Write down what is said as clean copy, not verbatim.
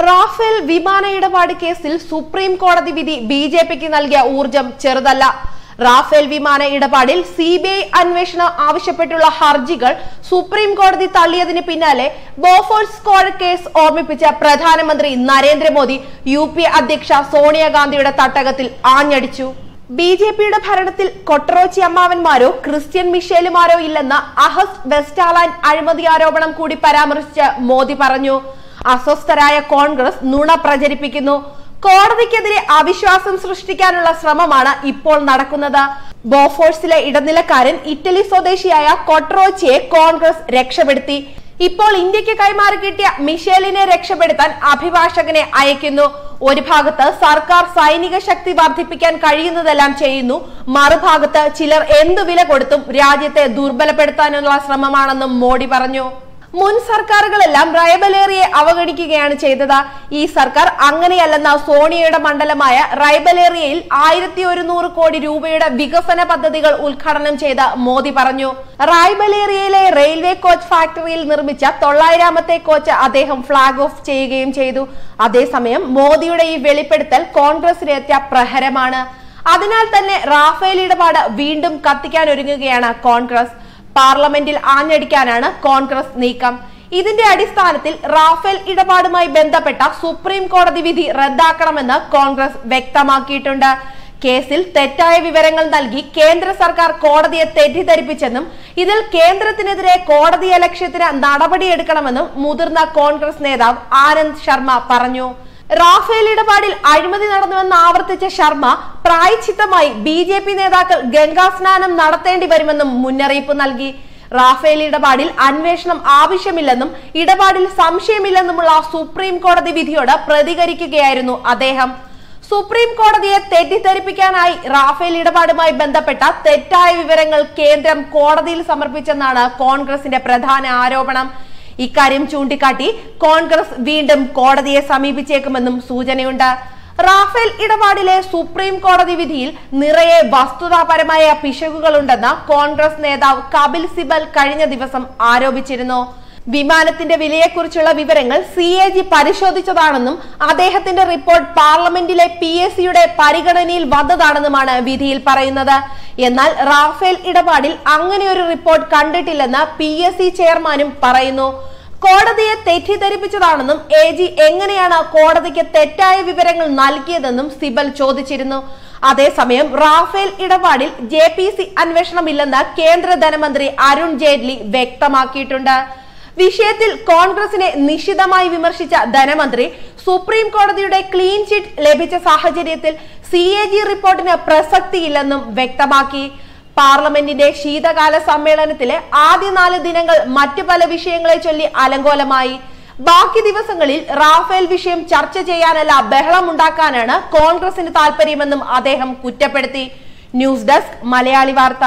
Rafale വിമാന ഇടപാട് കേസിൽ സുപ്രീം കോടതി വിധി ബിജെപിക്ക് നൽകിയ ഊർജം ചെറുതല്ല. റാഫേൽ വിമാന ഇടപാടിൽ സിബിഐ അന്വേഷണം ആവശ്യപ്പെട്ടുള്ള ഹർജികൾ സുപ്രീം കോടതി തള്ളിയതിന് പിന്നാലെ ബോഫോഴ്സ് സ്ക്വാഡ് കേസ് ഓർമ്മിപ്പിച്ച പ്രധാനമന്ത്രി നരേന്ദ്രമോദി UP അധ്യക്ഷ സോണിയാഗാന്ധിയുടെ തട്ടകത്തിൽ ആഞ്ഞടിച്ചു. ബിജെപിയുടെ ഭരണത്തിൽ കൊട്ടറോച്ചി അമ്മാവന്മാരോ ക്രിസ്ത്യൻ മിഷേലുമാരോ ഇല്ലെന്ന അഹസ് വെസ്റ്റാലാൻഡ് അഴിമതി ആരോപണം കൂടി പരാമർശിച്ച് മോദി പറഞ്ഞു. അസ്വസ്ഥരായ കോൺഗ്രസ് നുണ പ്രചരിപ്പിക്കുന്നു. കോടതിക്കെതിരെ അവിശ്വാസം സൃഷ്ടിക്കാനുള്ള ശ്രമമാണ് ഇപ്പോൾ നടക്കുന്നത്. ബോഫോഴ്സിലെ ഇടനിലക്കാരൻ ഇറ്റലി സ്വദേശിയായ കൊട്ടറോച്ചിയെ കോൺഗ്രസ് രക്ഷപ്പെടുത്തി. ഇപ്പോൾ ഇന്ത്യക്ക് കൈമാറി കിട്ടിയ മിഷേലിനെ രക്ഷപ്പെടുത്താൻ അഭിഭാഷകനെ അയക്കുന്നു. ഒരു ഭാഗത്ത് സർക്കാർ സൈനിക ശക്തി വർദ്ധിപ്പിക്കാൻ കഴിയുന്നതെല്ലാം ചെയ്യുന്നു, മറുഭാഗത്ത് ചിലർ എന്തു വില കൊടുത്തും രാജ്യത്തെ ദുർബലപ്പെടുത്താനുള്ള ശ്രമമാണെന്നും മോഡി പറഞ്ഞു. മുൻ സർക്കാരുകളെല്ലാം റൈബലേറിയെ അവഗണിക്കുകയാണ് ചെയ്തത്. ഈ സർക്കാർ അങ്ങനെയല്ലെന്ന സോണിയയുടെ മണ്ഡലമായ റൈബലേറിയയിൽ 1100 കോടി രൂപയുടെ വികസന പദ്ധതികൾ ഉദ്ഘാടനം ചെയ്ത മോദി പറഞ്ഞു. റൈബലേറിയയിലെ റെയിൽവേ കോച്ച് ഫാക്ടറിയിൽ നിർമ്മിച്ച 900ാമത്തെ കോച്ച് അദ്ദേഹം ഫ്ളാഗ് ഓഫ് ചെയ്യുകയും ചെയ്തു. അതേസമയം മോദിയുടെ ഈ വെളിപ്പെടുത്തൽ കോൺഗ്രസിനെത്തിയ പ്രഹരമാണ്. അതിനാൽ തന്നെ റാഫേൽ ഇടപാട് വീണ്ടും കത്തിക്കാനൊരുങ്ങുകയാണ് കോൺഗ്രസ്. പാർലമെന്റിൽ ആഞ്ഞടിക്കാനാണ് കോൺഗ്രസ് നീക്കം. ഇതിന്റെ അടിസ്ഥാനത്തിൽ റാഫേൽ ഇടപാടുമായി ബന്ധപ്പെട്ട സുപ്രീം കോടതി വിധി റദ്ദാക്കണമെന്ന് കോൺഗ്രസ് വ്യക്തമാക്കിയിട്ടുണ്ട്. കേസിൽ തെറ്റായ വിവരങ്ങൾ നൽകി കേന്ദ്ര സർക്കാർ കോടതിയെ തെറ്റിദ്ധരിപ്പിച്ചെന്നും ഇതിൽ കേന്ദ്രത്തിനെതിരെ കോടതിയലക്ഷ്യത്തിന് നടപടിയെടുക്കണമെന്നും മുതിർന്ന കോൺഗ്രസ് നേതാവ് ആനന്ദ് ശർമ്മ പറഞ്ഞു. റാഫേൽ ഇടപാടിൽ അഴിമതി നടന്നുവെന്ന് ആവർത്തിച്ച ശർമ്മ പ്രായശ്ചിത്തമായി BJP നേതാക്കൾ ഗംഗാസ്നാനം നടത്തേണ്ടി വരുമെന്നും മുന്നറിയിപ്പ് നൽകി. റാഫേൽ ഇടപാടിൽ അന്വേഷണം ആവശ്യമില്ലെന്നും ഇടപാടിൽ സംശയമില്ലെന്നുമുള്ള സുപ്രീം കോടതി വിധിയോട് പ്രതികരിക്കുകയായിരുന്നു അദ്ദേഹം. സുപ്രീം കോടതിയെ തെറ്റിദ്ധരിപ്പിക്കാനായി റാഫേൽ ഇടപാടുമായി ബന്ധപ്പെട്ട തെറ്റായ വിവരങ്ങൾ കേന്ദ്രം കോടതിയിൽ സമർപ്പിച്ചെന്നാണ് കോൺഗ്രസിന്റെ പ്രധാന ആരോപണം. ഇക്കാര്യം ചൂണ്ടിക്കാട്ടി കോൺഗ്രസ് വീണ്ടും കോടതിയെ സമീപിച്ചേക്കുമെന്നും സൂചനയുണ്ട്. റാഫേൽ ഇടപാടിലെ സുപ്രീം കോടതി വിധിയിൽ നിറയെ വസ്തുതാപരമായ പിശകുകളുണ്ടെന്ന് കോൺഗ്രസ് നേതാവ് കപിൽ സിബൽ കഴിഞ്ഞ ദിവസം ആരോപിച്ചിരുന്നു. വിമാനത്തിന്റെ വിലയെക്കുറിച്ചുള്ള വിവരങ്ങൾ CAG പരിശോധിച്ചതാണെന്നും അദ്ദേഹത്തിന്റെ റിപ്പോർട്ട് പാർലമെന്റിലെ PSCയുടെ പരിഗണനയിൽ വന്നതാണെന്നുമാണ് വിധിയിൽ പറയുന്നത്. എന്നാൽ റാഫേൽ ഇടപാടിൽ അങ്ങനെയൊരു റിപ്പോർട്ട് കണ്ടിട്ടില്ലെന്ന് PSC ചെയർമാനും പറയുന്നു. കോടതിയെ തെറ്റിദ്ധരിപ്പിച്ചതാണെന്നും AG എങ്ങനെയാണ് കോടതിക്ക് തെറ്റായ വിവരങ്ങൾ നൽകിയതെന്നും സിബൽ ചോദിച്ചിരുന്നു. അതേസമയം റാഫേൽ ഇടപാടിൽ JPC അന്വേഷണമില്ലെന്ന് കേന്ദ്ര ധനമന്ത്രി അരുൺ ജെയ്റ്റ്ലി വ്യക്തമാക്കിയിട്ടുണ്ട്. വിഷയത്തിൽ കോൺഗ്രസിനെ നിശിതമായി വിമർശിച്ച ധനമന്ത്രി സുപ്രീം കോടതിയുടെ ക്ലീൻ ചിറ്റ് ലഭിച്ച സാഹചര്യത്തിൽ CAG റിപ്പോർട്ടിന് പ്രസക്തിയില്ലെന്നും വ്യക്തമാക്കി. പാർലമെന്റിന്റെ ശീതകാല സമ്മേളനത്തിലെ ആദ്യ 4 ദിനങ്ങൾ മറ്റു പല വിഷയങ്ങളെ ചൊല്ലി അലങ്കോലമായി. ബാക്കി ദിവസങ്ങളിൽ റാഫേൽ വിഷയം ചർച്ച ചെയ്യാനല്ല ബഹളമുണ്ടാക്കാനാണ് കോൺഗ്രസിന് താല്പര്യമെന്നും അദ്ദേഹം കുറ്റപ്പെടുത്തി. ന്യൂസ് ഡെസ്ക് മലയാളി വാർത്ത.